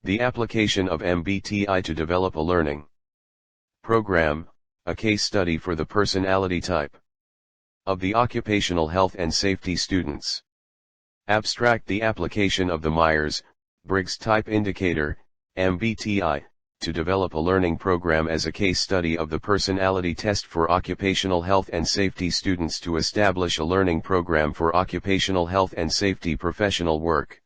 The application of MBTI to develop a learning program, a case study for the personality type of the Occupational Health and Safety students. Abstract: the application of the Myers-Briggs Type Indicator, MBTI, to develop a learning program as a case study of the personality test for occupational health and safety students to establish a learning program for occupational health and safety professional work.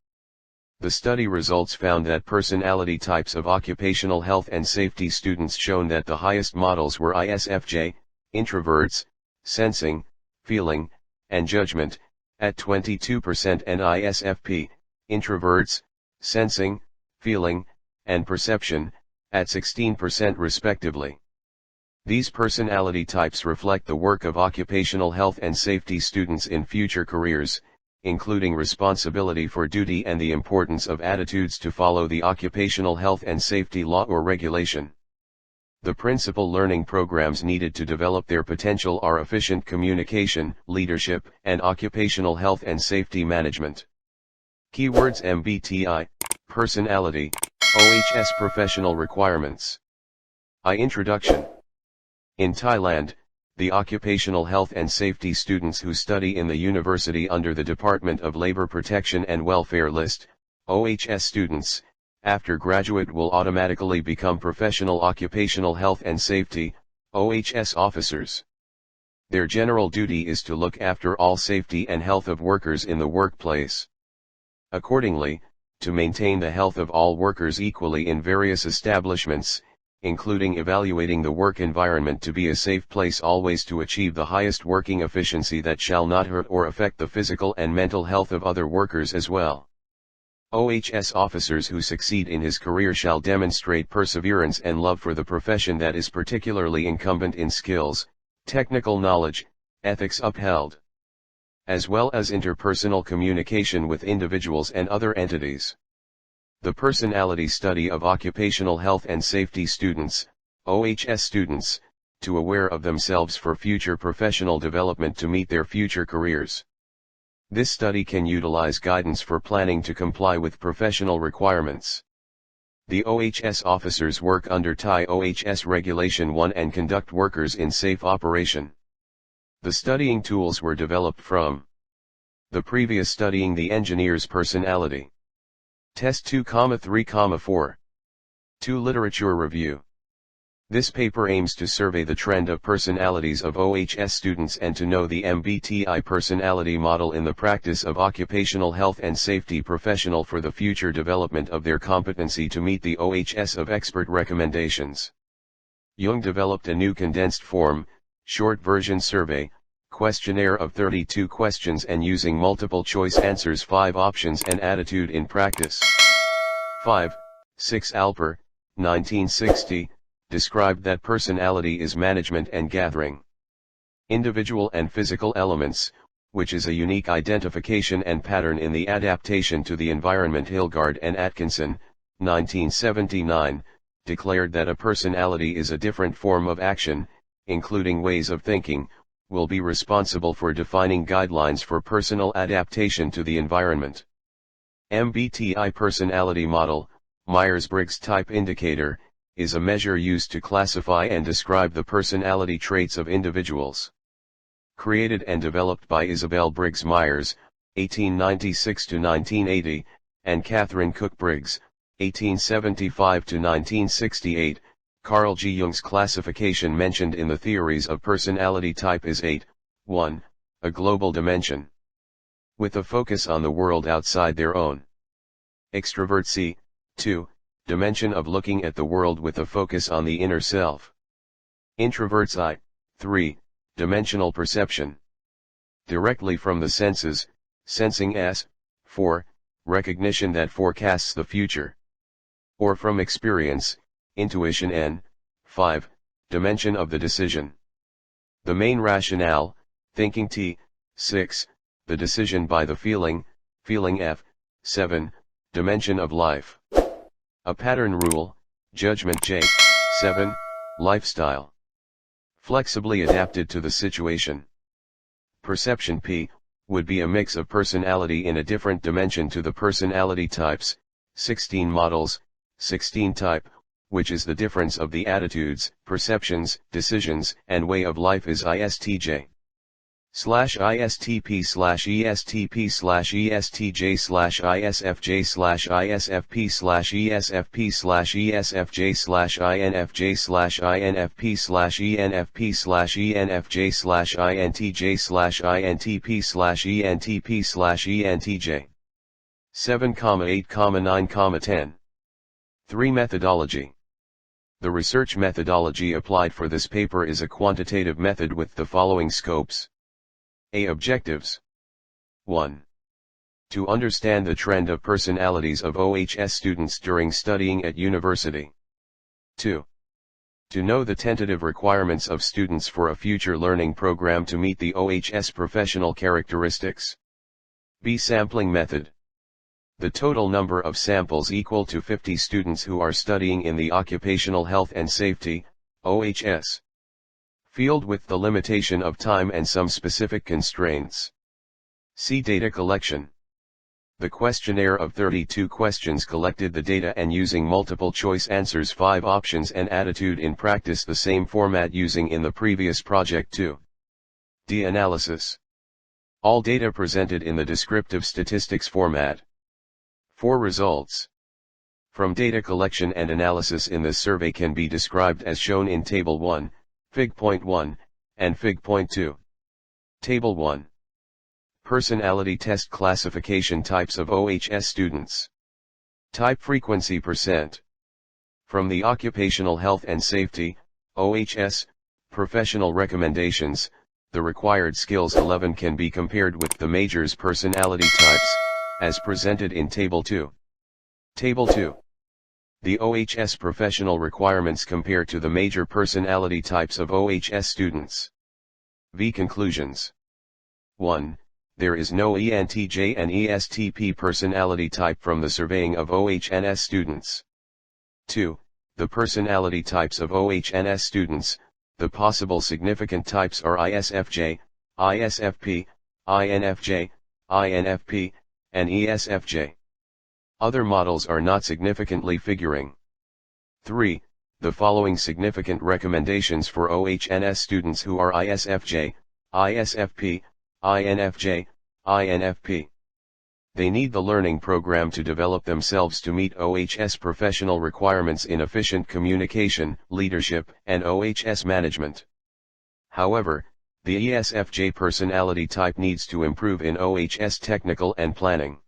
The study results found that personality types of occupational health and safety students shown that the highest models were ISFJ, introverts, sensing, feeling, and judgment, at 22%, and ISFP, introverts, sensing, feeling, and perception, at 16% respectively. These personality types reflect the work of occupational health and safety students in future careers, including responsibility for duty and the importance of attitudes to follow the occupational health and safety law or regulation. The principal learning programs needed to develop their potential are efficient communication, leadership, and occupational health and safety management. Keywords: MBTI, personality, OHS professional requirements. Introduction. In Thailand, the occupational health and safety students who study in the university under the Department of Labor Protection and Welfare list, OHS students, after graduate will automatically become professional occupational health and safety, OHS officers. Their general duty is to look after all safety and health of workers in the workplace. Accordingly, to maintain the health of all workers equally in various establishments, including evaluating the work environment to be a safe place always to achieve the highest working efficiency that shall not hurt or affect the physical and mental health of other workers as well. OHS officers who succeed in his career shall demonstrate perseverance and love for the profession that is particularly incumbent in skills, technical knowledge, ethics upheld, as well as interpersonal communication with individuals and other entities. The personality study of occupational health and safety students, OHS students, to aware of themselves for future professional development to meet their future careers. This study can utilize guidance for planning to comply with professional requirements. The OHS officers work under Thai OHS Regulation 1 and conduct workers in safe operation. The studying tools were developed from the previous studying the engineer's personality. Test 2,3,4. 2 Literature Review. This paper aims to survey the trend of personalities of OHS students and to know the MBTI personality model in the practice of occupational health and safety professional for the future development of their competency to meet the OHS of expert recommendations. Jung developed a new condensed form, short version survey, questionnaire of 32 questions and using multiple choice answers 5 options and attitude in practice. 6 Alper, 1960, described that personality is management and gathering individual and physical elements, which is a unique identification and pattern in the adaptation to the environment. Hilgard and Atkinson, 1979, declared that a personality is a different form of action, including ways of thinking, will be responsible for defining guidelines for personal adaptation to the environment. MBTI personality model, Myers-Briggs Type Indicator, is a measure used to classify and describe the personality traits of individuals. Created and developed by Isabel Briggs Myers, 1896–1980, and Catherine Cook Briggs, 1875–1968, Carl G. Jung's classification mentioned in the theories of personality type is 8. 1. A global dimension, with a focus on the world outside their own. Extroverts. 2. Dimension of looking at the world with a focus on the inner self. Introverts. 3. Dimensional perception, directly from the senses, sensing. 4. Recognition that forecasts the future, or from experience, intuition. N. 5. Dimension of the decision, the main rationale, thinking. T. 6. The decision by the feeling, feeling. F. 7. Dimension of life, a pattern rule, judgment. J. 7. Lifestyle, flexibly adapted to the situation. Perception. P. Would be a mix of personality in a different dimension to the personality types, 16 models, 16 type, which is the difference of the attitudes, perceptions, decisions, and way of life, is ISTJ. /ISTP /ESTP /ESTJ /ISFJ /ISFP /ESFP /ESFJ /INFJ /INFP /ENFP /ENFJ /INTJ /INTP /ENTP /ENTJ. 7, 8, 9, 10. 3. Methodology. The research methodology applied for this paper is a quantitative method with the following scopes. A. Objectives. 1. To understand the trend of personalities of OHS students during studying at university. 2. To know the tentative requirements of students for a future learning program to meet the OHS professional characteristics. B. Sampling method. The total number of samples equal to 50 students who are studying in the Occupational Health and Safety, OHS, field with the limitation of time and some specific constraints. C. Data collection. The questionnaire of 32 questions collected the data and using multiple choice answers 5 options and attitude in practice the same format using in the previous project 2. D. Analysis. All data presented in the descriptive statistics format. 4. Results from data collection and analysis in this survey can be described as shown in Table 1, Fig.1, and Fig.2. Table 1. Personality test classification types of OHS students. Type frequency %. From the Occupational Health and Safety, OHS, professional recommendations, the required skills 11 can be compared with the majors personality types, as presented in Table 2. Table 2. The OHS professional requirements compare to the major personality types of OHS students. V. Conclusions. 1. There is no ENTJ and ESTP personality type from the surveying of OHS students. 2. The personality types of OHS students, the possible significant types are ISFJ, ISFP, INFJ, INFP, and ESFJ. Other models are not significantly figuring. 3. The following significant recommendations for OHS students who are ISFJ, ISFP, INFJ, INFP. They need the learning program to develop themselves to meet OHS professional requirements in efficient communication, leadership, and OHS management. However, the ESFJ personality type needs to improve in OHS technical and planning.